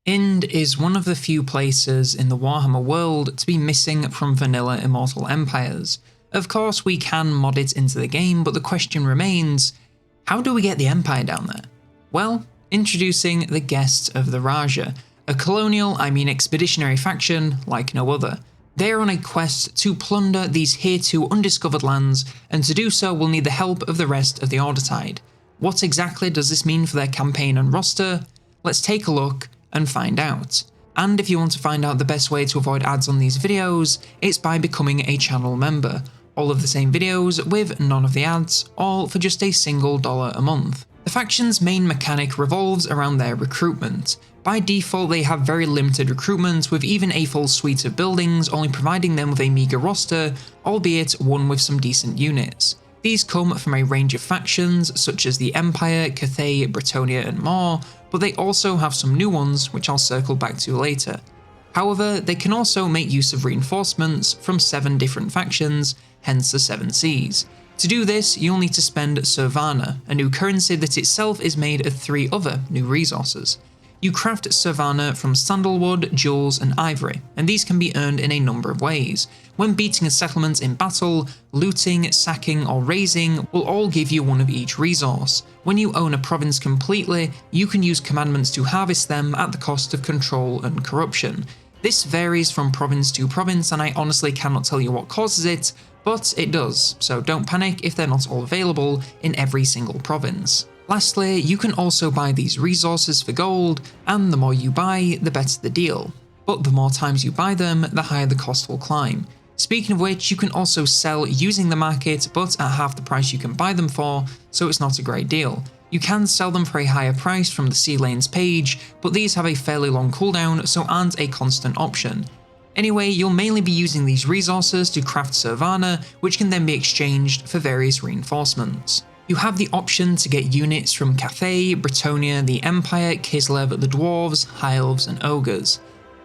Ind is one of the few places in the Warhammer world to be missing from vanilla Immortal Empires. Of course we can mod it into the game, but the question remains, how do we get the Empire down there? Well, introducing the Guests of the Raja, a colonial, expeditionary faction like no other. They are on a quest to plunder these hitherto undiscovered lands, and to do so will need the help of the rest of the Ordertide. What exactly does this mean for their campaign and roster? Let's take a look and find out. And if you want to find out the best way to avoid ads on these videos, it's by becoming a channel member. All of the same videos with none of the ads, all for just a single $1 a month. The faction's main mechanic revolves around their recruitment. By default they have very limited recruitment, with even a full suite of buildings only providing them with a meager roster, albeit one with some decent units. These come from a range of factions such as the Empire, Cathay, Bretonnia and more, but they also have some new ones which I'll circle back to later. However, they can also make use of reinforcements from 7 different factions, hence the 7 Cs. To do this, you'll need to spend Servana, a new currency that itself is made of 3 other new resources. You craft Servana from sandalwood, jewels and ivory, and these can be earned in a number of ways. When beating a settlement in battle, looting, sacking or raising will all give you one of each resource. When you own a province completely, you can use commandments to harvest them at the cost of control and corruption. This varies from province to province, and I honestly cannot tell you what causes it, but it does, so don't panic if they're not all available in every single province. Lastly, you can also buy these resources for gold, and the more you buy, the better the deal. But the more times you buy them, the higher the cost will climb. Speaking of which, you can also sell using the market, but at half the price you can buy them for, so it's not a great deal. You can sell them for a higher price from the Sea Lanes page, but these have a fairly long cooldown, so aren't a constant option. Anyway, you'll mainly be using these resources to craft Servana, which can then be exchanged for various reinforcements. You have the option to get units from Cathay, Bretonnia, the Empire, Kislev, the Dwarves, High Elves and Ogres.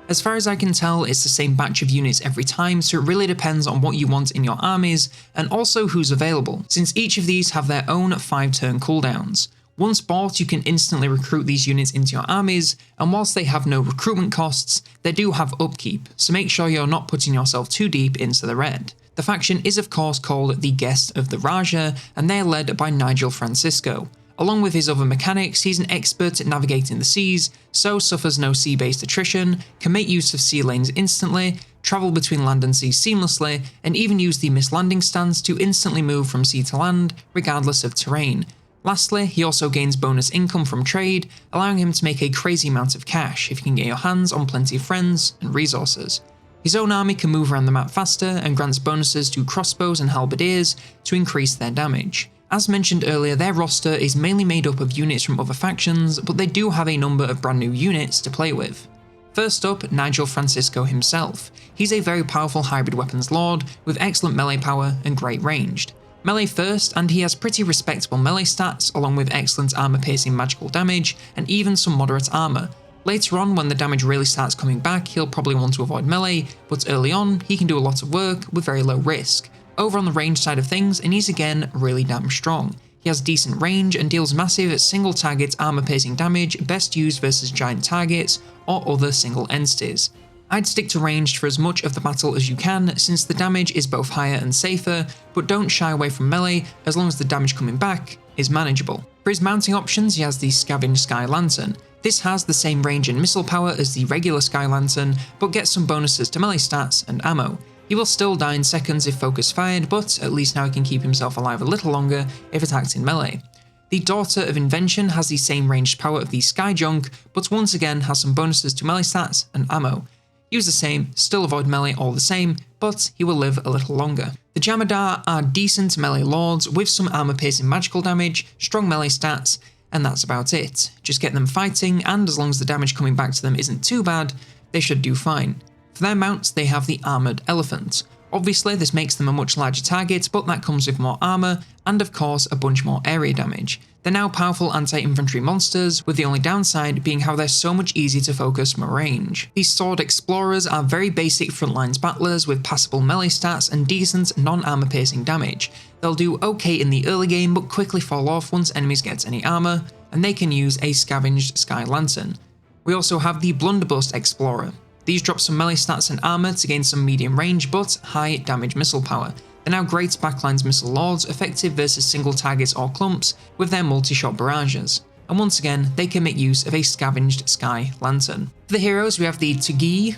As far as I can tell, it's the same batch of units every time, so it really depends on what you want in your armies, and also who's available, since each of these have their own 5-turn cooldowns. Once bought, you can instantly recruit these units into your armies, and whilst they have no recruitment costs, they do have upkeep, so make sure you're not putting yourself too deep into the red. The faction is of course called the Guests of the Raja, and they are led by Nigel Francisco. Along with his other mechanics, he's an expert at navigating the seas, so suffers no sea-based attrition, can make use of sea lanes instantly, travel between land and sea seamlessly, and even use the missed landing stance to instantly move from sea to land, regardless of terrain. Lastly, he also gains bonus income from trade, allowing him to make a crazy amount of cash if you can get your hands on plenty of friends and resources. His own army can move around the map faster and grants bonuses to crossbows and halberdiers to increase their damage. As mentioned earlier, their roster is mainly made up of units from other factions, but they do have a number of brand new units to play with. First up, Nigel Francisco himself. He's a very powerful hybrid weapons lord with excellent melee power and great ranged. Melee first, and he has pretty respectable melee stats along with excellent armor piercing magical damage and even some moderate armor. Later on, when the damage really starts coming back, he'll probably want to avoid melee, but early on, he can do a lot of work with very low risk. Over on the range side of things, and he's again really damn strong. He has decent range and deals massive single target armor piercing damage, best used versus giant targets or other single entities. I'd stick to ranged for as much of the battle as you can, since the damage is both higher and safer, but don't shy away from melee as long as the damage coming back is manageable. For his mounting options, he has the Scavenged Sky Lantern. This has the same range and missile power as the regular Sky Lantern, but gets some bonuses to melee stats and ammo. He will still die in seconds if focus fired, but at least now he can keep himself alive a little longer if attacked in melee. The Daughter of Invention has the same ranged power of the Sky Junk, but once again has some bonuses to melee stats and ammo. Use the same, still avoid melee all the same, but he will live a little longer. The Jamadar are decent melee lords with some armor piercing magical damage, strong melee stats, and that's about it. Just get them fighting, and as long as the damage coming back to them isn't too bad, they should do fine. For their mounts, they have the Armoured Elephant. Obviously this makes them a much larger target, but that comes with more armor, and of course a bunch more area damage. They're now powerful anti-infantry monsters, with the only downside being how they're so much easier to focus from range. These Sword Explorers are very basic frontlines battlers with passable melee stats and decent non-armor piercing damage. They'll do okay in the early game but quickly fall off once enemies get any armor, and they can use a Scavenged Sky Lantern. We also have the Blunderbuss Explorer. These drop some melee stats and armor to gain some medium range but high damage missile power. They're now great backlines missile lords, effective versus single targets or clumps with their multi-shot barrages. And once again, they can make use of a scavenged sky lantern. For the heroes, we have the Tigi,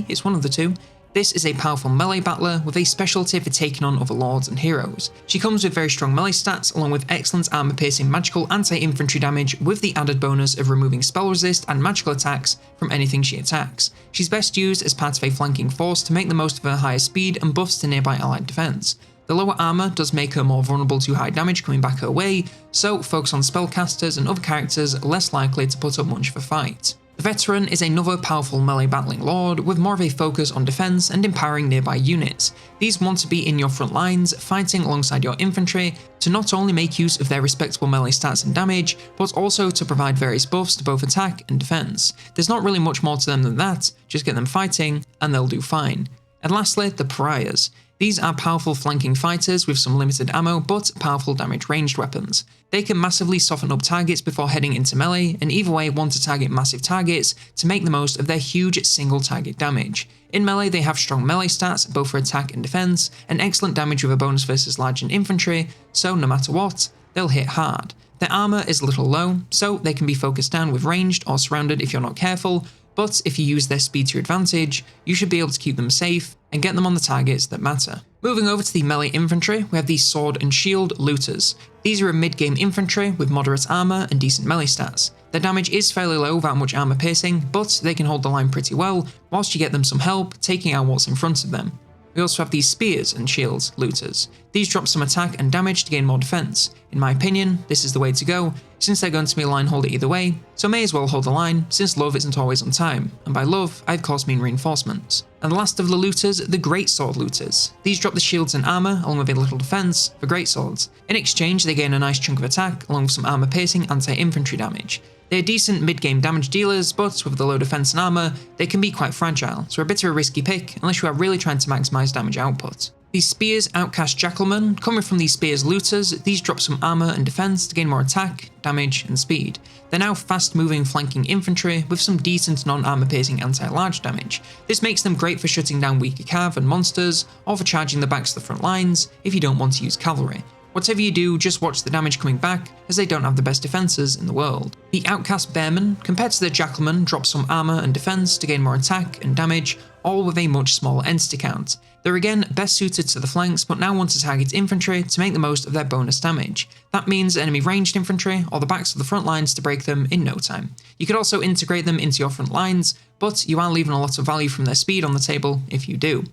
it's one of the two. This is a powerful melee battler with a specialty for taking on other lords and heroes. She comes with very strong melee stats along with excellent armor-piercing magical anti-infantry damage with the added bonus of removing spell resist and magical attacks from anything she attacks. She's best used as part of a flanking force to make the most of her higher speed and buffs to nearby allied defense. The lower armor does make her more vulnerable to high damage coming back her way, so focus on spellcasters and other characters less likely to put up much of a fight. The Veteran is another powerful melee battling lord with more of a focus on defense and empowering nearby units. These want to be in your front lines, fighting alongside your infantry to not only make use of their respectable melee stats and damage, but also to provide various buffs to both attack and defense. There's not really much more to them than that, just get them fighting and they'll do fine. And lastly, the Pariahs. These are powerful flanking fighters with some limited ammo but powerful damage ranged weapons. They can massively soften up targets before heading into melee, and either way want to target massive targets to make the most of their huge single target damage. In melee they have strong melee stats both for attack and defense, and excellent damage with a bonus versus large and infantry, so no matter what, they'll hit hard. Their armor is a little low, so they can be focused down with ranged or surrounded if you're not careful, but if you use their speed to your advantage, you should be able to keep them safe and get them on the targets that matter. Moving over to the melee infantry, we have the Sword and Shield Looters. These are a mid-game infantry with moderate armor and decent melee stats. Their damage is fairly low without much armor piercing, but they can hold the line pretty well whilst you get them some help taking out what's in front of them. We also have these Spears and Shields Looters. These drop some attack and damage to gain more defense. In my opinion, this is the way to go, since they're going to be a line holder either way, so may as well hold the line, since love isn't always on time, and by love, I of course mean reinforcements. And the last of the looters, the Greatsword Looters. These drop the shields and armor, along with a little defense, for greatswords. In exchange, they gain a nice chunk of attack, along with some armor-piercing anti-infantry damage. They are decent mid-game damage dealers, but with the low defense and armor, they can be quite fragile, so a bit of a risky pick unless you are really trying to maximize damage output. These Spears Outcast Jackalmen, coming from these Spears Looters, these drop some armor and defense to gain more attack, damage, and speed. They're now fast-moving flanking infantry with some decent non-armor piercing anti-large damage. This makes them great for shutting down weaker cav and monsters, or for charging the backs of the front lines if you don't want to use cavalry. Whatever you do, just watch the damage coming back, as they don't have the best defenses in the world. The Outcast Bearmen, compared to the Jackalmen, drop some armor and defense to gain more attack and damage, all with a much smaller entity count. They're again best suited to the flanks, but now want to target infantry to make the most of their bonus damage. That means enemy ranged infantry or the backs of the front lines to break them in no time. You could also integrate them into your front lines, but you are leaving a lot of value from their speed on the table if you do.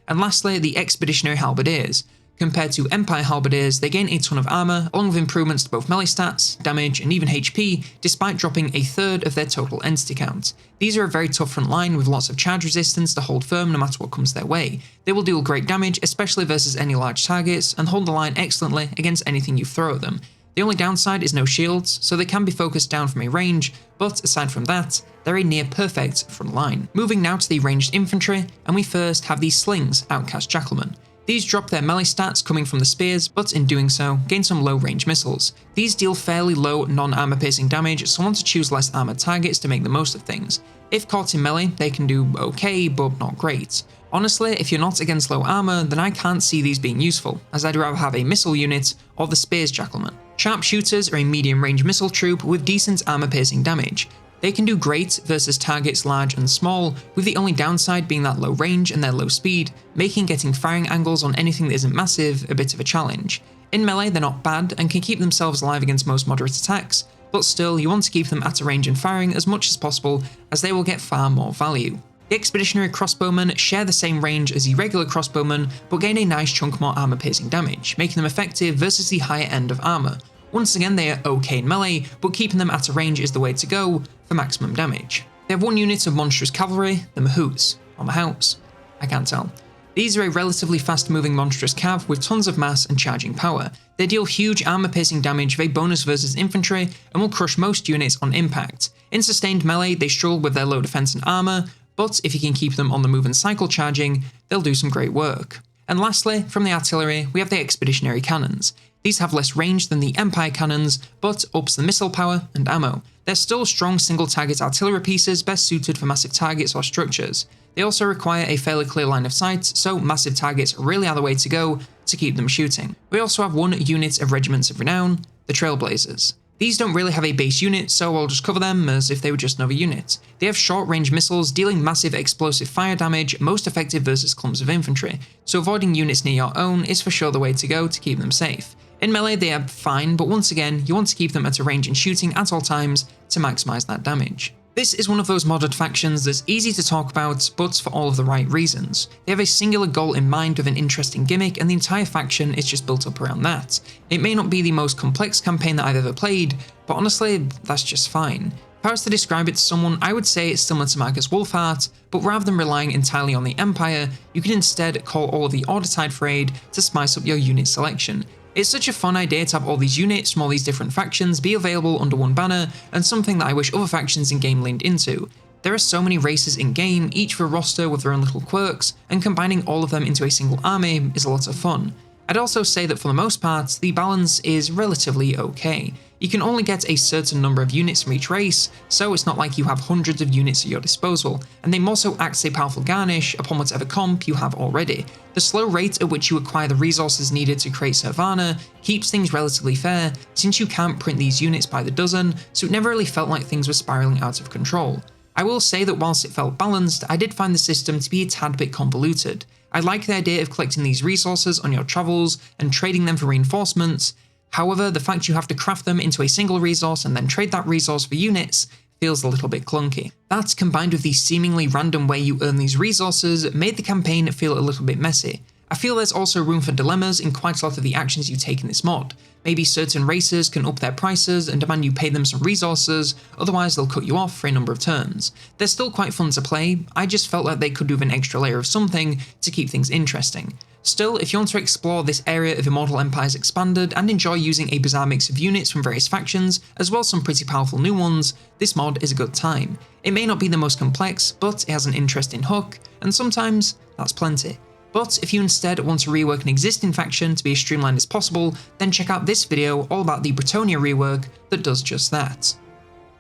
And lastly, the Expeditionary Halberdiers. Compared to Empire Halberdiers, they gain a ton of armor, along with improvements to both melee stats, damage, and even HP, despite dropping a third of their total entity count. These are a very tough front line with lots of charge resistance to hold firm no matter what comes their way. They will deal great damage, especially versus any large targets, and hold the line excellently against anything you throw at them. The only downside is no shields, so they can be focused down from a range, but aside from that, they're a near perfect front line. Moving now to the ranged infantry, and we first have the Slings Outcast Jackalmen. These drop their melee stats coming from the spears, but in doing so, gain some low-range missiles. These deal fairly low non-armor piercing damage, so want to choose less armored targets to make the most of things. If caught in melee, they can do okay, but not great. Honestly, if you're not against low armor, then I can't see these being useful, as I'd rather have a missile unit or the Spears Jackalmen. Sharpshooters are a medium-range missile troop with decent armor-piercing damage. They can do great versus targets large and small, with the only downside being that low range and their low speed, making getting firing angles on anything that isn't massive a bit of a challenge. In melee, they're not bad and can keep themselves alive against most moderate attacks, but still you want to keep them at a range and firing as much as possible, as they will get far more value. The Expeditionary Crossbowmen share the same range as the regular crossbowmen, but gain a nice chunk more armor-piercing damage, making them effective versus the higher end of armor. Once again, they are okay in melee, but keeping them at a range is the way to go for maximum damage. They have one unit of monstrous cavalry, the Mahouts, or Mahouts, I can't tell. These are a relatively fast-moving monstrous cav with tons of mass and charging power. They deal huge armor-piercing damage with a bonus versus infantry, and will crush most units on impact. In sustained melee, they struggle with their low defense and armor, but if you can keep them on the move and cycle charging, they'll do some great work. And lastly, from the artillery, we have the Expeditionary Cannons. These have less range than the Empire cannons, but ups the missile power and ammo. They're still strong single-target artillery pieces best suited for massive targets or structures. They also require a fairly clear line of sight, so massive targets really are the way to go to keep them shooting. We also have one unit of Regiments of Renown, the Trailblazers. These don't really have a base unit, so I'll just cover them as if they were just another unit. They have short-range missiles dealing massive explosive fire damage, most effective versus clumps of infantry, so avoiding units near your own is for sure the way to go to keep them safe. In melee they are fine, but once again, you want to keep them at a range in shooting at all times to maximise that damage. This is one of those modded factions that's easy to talk about, but for all of the right reasons. They have a singular goal in mind with an interesting gimmick, and the entire faction is just built up around that. It may not be the most complex campaign that I've ever played, but honestly, that's just fine. If I was to describe it to someone, I would say it's similar to Marcus Wolfheart, but rather than relying entirely on the Empire, you can instead call all of the Order Tide for aid to spice up your unit selection. It's such a fun idea to have all these units from all these different factions be available under one banner, and something that I wish other factions in game leaned into. There are so many races in game, each with a roster with their own little quirks, and combining all of them into a single army is a lot of fun. I'd also say that for the most part, the balance is relatively okay. You can only get a certain number of units from each race, so it's not like you have hundreds of units at your disposal, and they also act as a powerful garnish upon whatever comp you have already. The slow rate at which you acquire the resources needed to create Servana keeps things relatively fair, since you can't print these units by the dozen, so it never really felt like things were spiraling out of control. I will say that whilst it felt balanced, I did find the system to be a tad bit convoluted. I like the idea of collecting these resources on your travels and trading them for reinforcements. However, the fact you have to craft them into a single resource and then trade that resource for units feels a little bit clunky. That, combined with the seemingly random way you earn these resources, made the campaign feel a little bit messy. I feel there's also room for dilemmas in quite a lot of the actions you take in this mod. Maybe certain races can up their prices and demand you pay them some resources, otherwise they'll cut you off for a number of turns. They're still quite fun to play, I just felt like they could do with an extra layer of something to keep things interesting. Still, if you want to explore this area of Immortal Empires Expanded and enjoy using a bizarre mix of units from various factions, as well as some pretty powerful new ones, this mod is a good time. It may not be the most complex, but it has an interesting hook, and sometimes that's plenty. But if you instead want to rework an existing faction to be as streamlined as possible, then check out this video all about the Bretonnia rework that does just that.